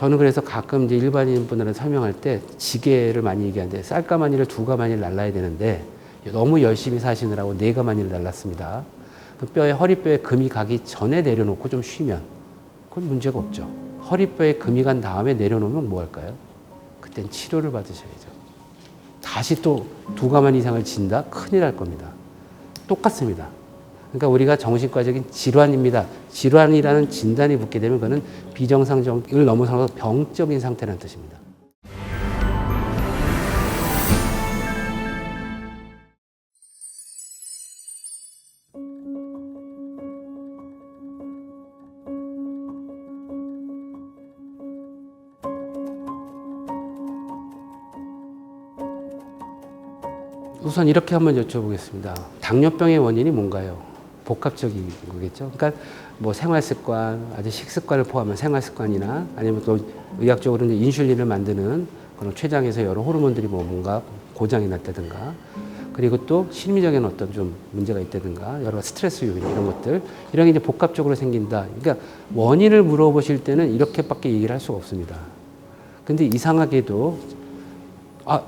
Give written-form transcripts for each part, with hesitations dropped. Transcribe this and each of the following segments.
저는 그래서 가끔 이제 일반인 분들한테 설명할 때 지게를 많이 얘기하는데 쌀가마니를 2가마니를 날라야 되는데 너무 열심히 사시느라고 4가마니를 날랐습니다. 그 뼈에 허리뼈에 금이 가기 전에 내려놓고 좀 쉬면 그건 문제가 없죠. 허리뼈에 금이 간 다음에 내려놓으면 뭐 할까요? 그땐 치료를 받으셔야죠. 다시 또 2가마니 이상을 진다? 큰일 날 겁니다. 똑같습니다. 그러니까 우리가 정신과적인 질환입니다. 질환이라는 진단이 붙게 되면 그거는 비정상적을 넘어서서 병적인 상태라는 뜻입니다. 우선 이렇게 한번 여쭤보겠습니다. 당뇨병의 원인이 뭔가요? 복합적인 거겠죠. 그러니까 뭐 생활습관, 아주 식습관을 포함한 생활습관이나 아니면 또 의학적으로 이제 인슐린을 만드는 그런 췌장에서 여러 호르몬들이 뭐 뭔가 고장이 났다든가, 그리고 또 심리적인 어떤 좀 문제가 있다든가, 여러 스트레스 요인 이런 것들, 이런 게 이제 복합적으로 생긴다. 그러니까 원인을 물어보실 때는 이렇게밖에 얘기를 할 수가 없습니다. 근데 이상하게도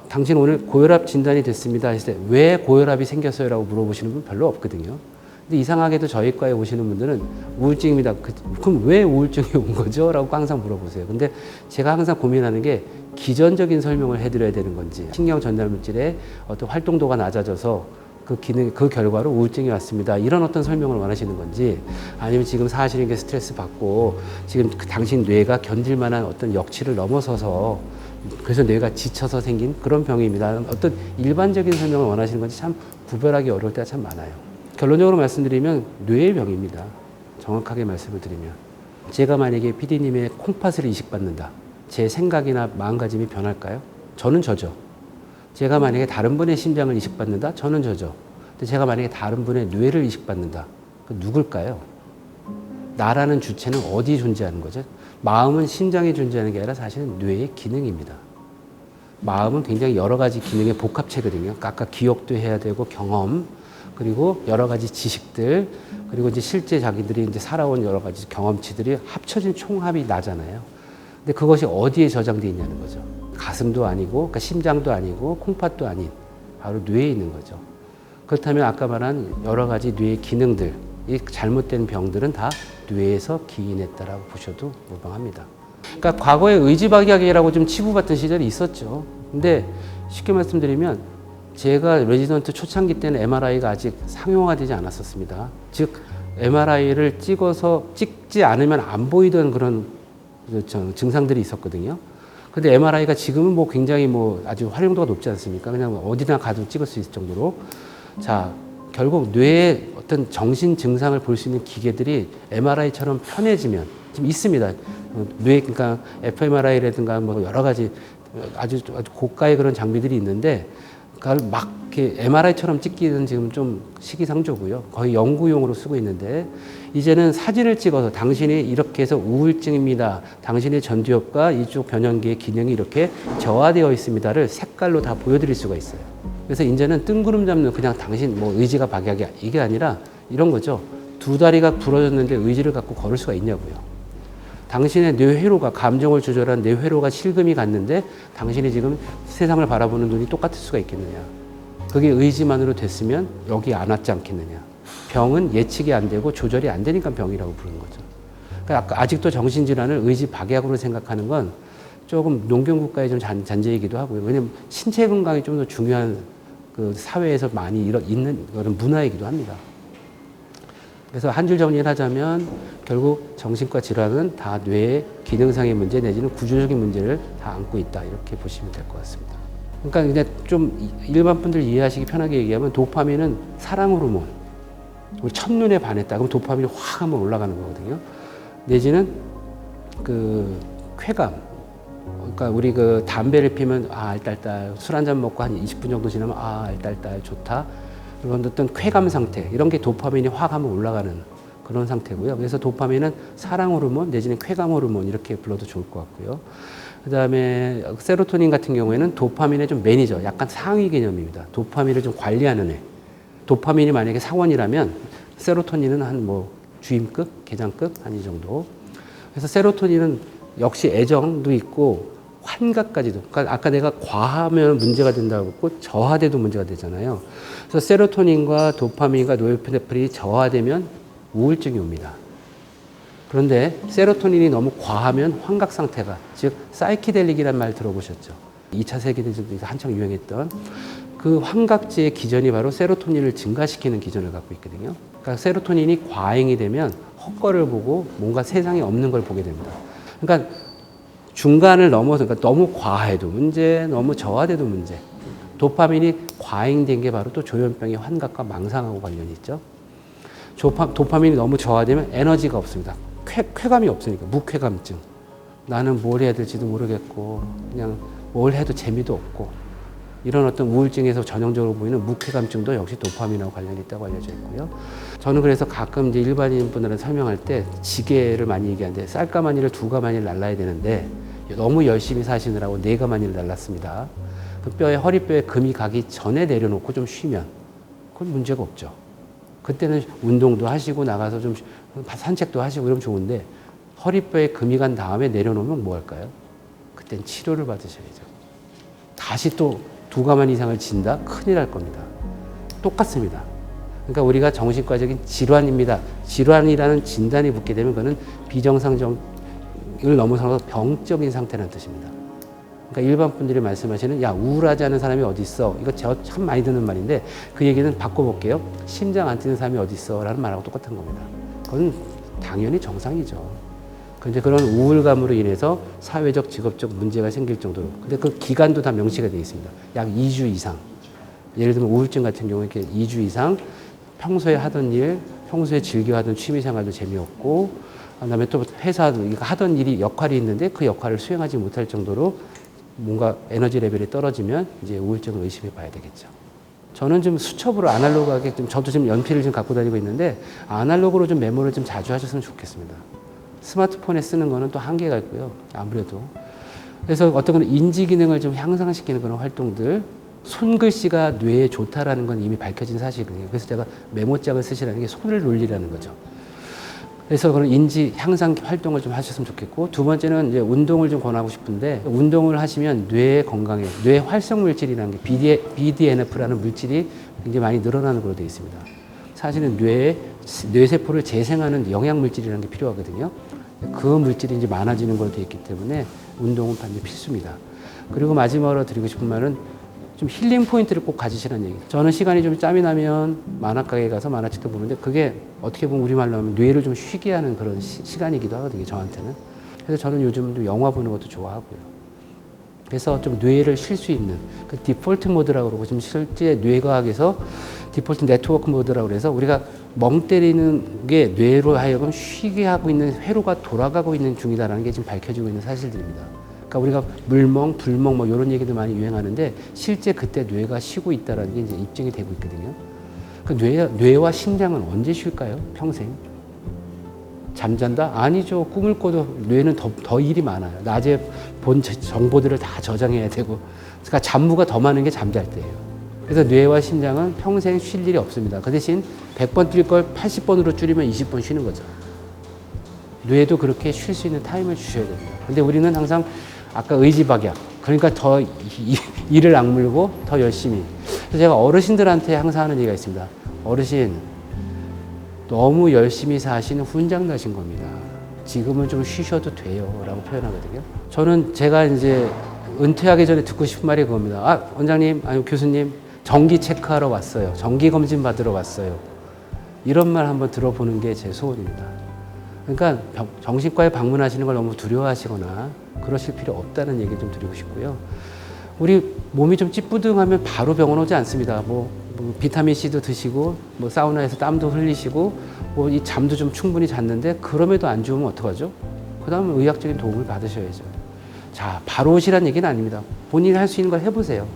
당신 오늘 고혈압 진단이 됐습니다 했을 때 왜 고혈압이 생겼어요? 라고 물어보시는 분 별로 없거든요. 근데 이상하게도 저희 과에 오시는 분들은 우울증입니다. 그럼 왜 우울증이 온 거죠? 라고 항상 물어보세요. 근데 제가 항상 고민하는 게 기전적인 설명을 해드려야 되는 건지, 신경 전달 물질의 어떤 활동도가 낮아져서 그 결과로 우울증이 왔습니다. 이런 어떤 설명을 원하시는 건지, 아니면 지금 사실은 게 스트레스 받고 지금 당신 뇌가 견딜 만한 어떤 역치를 넘어서서 그래서 뇌가 지쳐서 생긴 그런 병입니다. 어떤 일반적인 설명을 원하시는 건지 참 구별하기 어려울 때가 참 많아요. 결론적으로 말씀드리면 뇌의 병입니다. 정확하게 말씀을 드리면. 제가 만약에 PD님의 콩팥을 이식받는다. 제 생각이나 마음가짐이 변할까요? 저는 저죠. 제가 만약에 다른 분의 심장을 이식받는다? 저는 저죠. 근데 제가 만약에 다른 분의 뇌를 이식받는다? 그 누굴까요? 나라는 주체는 어디 존재하는 거죠? 마음은 심장에 존재하는 게 아니라 사실은 뇌의 기능입니다. 마음은 굉장히 여러 가지 기능의 복합체거든요. 아까 기억도 해야 되고 경험, 그리고 여러 가지 지식들, 그리고 이제 실제 자기들이 이제 살아온 여러 가지 경험치들이 합쳐진 총합이 나잖아요. 근데 그것이 어디에 저장되어 있냐는 거죠. 가슴도 아니고, 그러니까 심장도 아니고, 콩팥도 아닌 바로 뇌에 있는 거죠. 그렇다면 아까 말한 여러 가지 뇌의 기능들, 이 잘못된 병들은 다 뇌에서 기인했다라고 보셔도 무방합니다. 그러니까 과거에 의지박약이라고 좀 치부받던 시절이 있었죠. 근데 쉽게 말씀드리면 제가 레지던트 초창기 때는 MRI가 아직 상용화되지 않았었습니다. 즉 MRI를 찍지 않으면 안 보이던 그런 증상들이 있었거든요. 근데 MRI가 지금은 뭐 굉장히 뭐 아주 활용도가 높지 않습니까? 그냥 어디나 가도 찍을 수 있을 정도로. 자, 결국 뇌의 어떤 정신 증상을 볼 수 있는 기계들이 MRI처럼 편해지면 좀 있습니다. 뇌, 그러니까 fMRI라든가 뭐 여러 가지 아주 고가의 그런 장비들이 있는데 그걸 막 이렇게 MRI처럼 찍기는 지금 좀 시기상조고요. 거의 연구용으로 쓰고 있는데 이제는 사진을 찍어서 당신이 이렇게 해서 우울증입니다. 당신의 전두엽과 이쪽 변연기의 기능이 이렇게 저하되어 있습니다를 색깔로 다 보여드릴 수가 있어요. 그래서 이제는 뜬구름 잡는 그냥 당신 뭐 의지가 박약이야 이게 아니라 이런 거죠. 2다리가 부러졌는데 의지를 갖고 걸을 수가 있냐고요. 당신의 뇌회로가 감정을 조절한 뇌회로가 실금이 갔는데 당신이 지금 세상을 바라보는 눈이 똑같을 수가 있겠느냐. 그게 의지만으로 됐으면 여기 안 왔지 않겠느냐. 병은 예측이 안 되고 조절이 안 되니까 병이라고 부르는 거죠. 그러니까 아직도 정신질환을 의지 박약으로 생각하는 건 조금 농경국가의 좀 잔재이기도 하고요. 왜냐하면 신체 건강이 좀 더 중요한 그 사회에서 많이 있는 그런 문화이기도 합니다. 그래서 한 줄 정리를 하자면 결국 정신과 질환은 다 뇌의 기능상의 문제 내지는 구조적인 문제를 다 안고 있다 이렇게 보시면 될 것 같습니다. 그러니까 이제 좀 일반 분들 이해하시기 편하게 얘기하면 도파민은 사랑 호르몬. 우리 첫눈에 반했다. 그럼 도파민이 확 한번 올라가는 거거든요. 내지는 그 쾌감. 그러니까 우리 그 담배를 피면 알딸딸, 술 한잔 먹고 한 20분 정도 지나면 알딸딸 좋다. 그런 어떤 쾌감 상태, 이런 게 도파민이 확 한번 올라가는 그런 상태고요. 그래서 도파민은 사랑 호르몬 내지는 쾌감 호르몬 이렇게 불러도 좋을 것 같고요. 그 다음에 세로토닌 같은 경우에는 도파민의 좀 매니저, 약간 상위 개념입니다. 도파민을 좀 관리하는 애. 도파민이 만약에 상원이라면 세로토닌은 한 뭐 주임급, 계장급 한 이 정도. 그래서 세로토닌은 역시 애정도 있고 환각까지도. 그러니까 아까 내가 과하면 문제가 된다고 했고 저하돼도 문제가 되잖아요. 그래서 세로토닌과 도파민과 노르에피네프린이 저하되면 우울증이 옵니다. 그런데 세로토닌이 너무 과하면 환각 상태가, 즉 사이키델릭이라는 말 들어보셨죠? 2차 세계대전에서 한창 유행했던 그 환각제의 기전이 바로 세로토닌을 증가시키는 기전을 갖고 있거든요. 그러니까 세로토닌이 과잉이 되면 헛거를 보고 뭔가 세상에 없는 걸 보게 됩니다. 그러니까 중간을 넘어서, 그러니까 너무 과해도 문제, 너무 저하돼도 문제. 도파민이 과잉된 게 바로 또 조현병의 환각과 망상하고 관련이 있죠. 도파민이 너무 저하되면 에너지가 없습니다. 쾌감이 없으니까, 무쾌감증. 나는 뭘 해야 될지도 모르겠고, 그냥 뭘 해도 재미도 없고, 이런 어떤 우울증에서 전형적으로 보이는 무쾌감증도 역시 도파민하고 관련이 있다고 알려져 있고요. 저는 그래서 가끔 이제 일반인 분들은 설명할 때 지게를 많이 얘기하는데, 쌀가마니를 2가마니를 날라야 되는데, 너무 열심히 사시느라고 4가마니를 날랐습니다. 그 뼈에, 허리뼈에 금이 가기 전에 내려놓고 좀 쉬면, 그건 문제가 없죠. 그때는 운동도 하시고 나가서 좀 산책도 하시고 이러면 좋은데, 허리뼈에 금이 간 다음에 내려놓으면 뭐 할까요? 그땐 치료를 받으셔야죠. 다시 또 2가마니 이상을 진다? 큰일 날 겁니다. 똑같습니다. 그러니까 우리가 정신과적인 질환입니다. 질환이라는 진단이 붙게 되면 그거는 비정상적을 넘어서서 병적인 상태라는 뜻입니다. 그러니까 일반 분들이 말씀하시는 야 우울하지 않은 사람이 어디 있어? 이거 제가 참 많이 듣는 말인데 그 얘기는 바꿔볼게요. 심장 안 뛰는 사람이 어디 있어? 라는 말하고 똑같은 겁니다. 그건 당연히 정상이죠. 근데 그런 우울감으로 인해서 사회적, 직업적 문제가 생길 정도로. 근데 그 기간도 다 명시가 되어 있습니다. 약 2주 이상. 예를 들면 우울증 같은 경우에 이렇게 2주 이상 평소에 하던 일, 평소에 즐겨 하던 취미 생활도 재미없고, 그다음에 또 회사도 하던 일이 역할이 있는데 그 역할을 수행하지 못할 정도로 뭔가 에너지 레벨이 떨어지면 이제 우울증을 의심해 봐야 되겠죠. 저는 좀 수첩으로 아날로그하게 저도 지금 연필을 좀 갖고 다니고 있는데 아날로그로 좀 메모를 좀 자주 하셨으면 좋겠습니다. 스마트폰에 쓰는 거는 또 한계가 있고요. 아무래도. 그래서 어떤 건 인지 기능을 좀 향상시키는 그런 활동들, 손글씨가 뇌에 좋다라는 건 이미 밝혀진 사실이거든요. 그래서 제가 메모장을 쓰시라는 게 손을 놀리라는 거죠. 그래서 그런 인지 향상 활동을 좀 하셨으면 좋겠고, 두 번째는 이제 운동을 좀 권하고 싶은데, 운동을 하시면 뇌 건강에, 뇌 활성 물질이라는 게 BDNF라는 물질이 굉장히 많이 늘어나는 걸로 되어 있습니다. 사실은 뇌세포를 재생하는 영양 물질이라는 게 필요하거든요. 그 물질이 이제 많아지는 걸로 되어 있기 때문에 운동은 반드시 필수입니다. 그리고 마지막으로 드리고 싶은 말은 좀 힐링 포인트를 꼭 가지시라는 얘기. 저는 시간이 좀 짬이 나면 만화가게 가서 만화책도 보는데 그게 어떻게 보면 우리말로 하면 뇌를 좀 쉬게 하는 그런 시간이기도 하거든요, 저한테는. 그래서 저는 요즘 좀 영화 보는 것도 좋아하고요. 그래서 좀 뇌를 쉴 수 있는 그 디폴트 모드라고 그러고, 지금 실제 뇌과학에서 디폴트 네트워크 모드라고 그래서 우리가 멍 때리는 게 뇌로 하여금 쉬게 하고 있는, 회로가 돌아가고 있는 중이다라는 게 지금 밝혀지고 있는 사실들입니다. 그러니까 우리가 물멍, 불멍 뭐 이런 얘기도 많이 유행하는데 실제 그때 뇌가 쉬고 있다라는 게 이제 입증이 되고 있거든요. 그 뇌와 심장은 언제 쉴까요? 평생? 잠잔다? 아니죠. 꿈을 꿔도 뇌는 더 일이 많아요. 낮에 본 정보들을 다 저장해야 되고. 그러니까 잡무가 더 많은 게 잠잘 때예요. 그래서 뇌와 심장은 평생 쉴 일이 없습니다. 그 대신 100번 뛸 걸 80번으로 줄이면 20번 쉬는 거죠. 뇌도 그렇게 쉴 수 있는 타임을 주셔야 됩니다. 근데 우리는 항상 아까 의지박약, 그러니까 더 이를 악물고 더 열심히. 그래서 제가 어르신들한테 항상 하는 얘기가 있습니다. 어르신, 너무 열심히 사시는 훈장 나신 겁니다. 지금은 좀 쉬셔도 돼요. 라고 표현하거든요. 저는 제가 이제 은퇴하기 전에 듣고 싶은 말이 그겁니다. 아, 원장님, 아니 교수님, 정기 체크하러 왔어요. 정기 검진 받으러 왔어요. 이런 말 한번 들어보는 게 제 소원입니다. 그러니까 정신과에 방문하시는 걸 너무 두려워하시거나 그러실 필요 없다는 얘기 좀 드리고 싶고요. 우리 몸이 좀 찌뿌둥하면 바로 병원 오지 않습니다. 뭐 비타민 C도 드시고, 뭐 사우나에서 땀도 흘리시고, 뭐 이 잠도 좀 충분히 잤는데 그럼에도 안 좋으면 어떡하죠? 그 다음에 의학적인 도움을 받으셔야죠. 자, 바로 오시란 얘기는 아닙니다. 본인이 할 수 있는 걸 해보세요.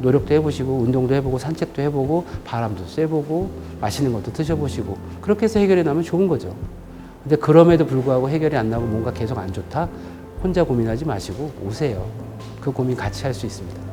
노력도 해보시고, 운동도 해보고, 산책도 해보고, 바람도 쐬보고, 맛있는 것도 드셔보시고, 그렇게 해서 해결이 나면 좋은 거죠. 근데 그럼에도 불구하고 해결이 안 나고 뭔가 계속 안 좋다? 혼자 고민하지 마시고 오세요. 그 고민 같이 할 수 있습니다.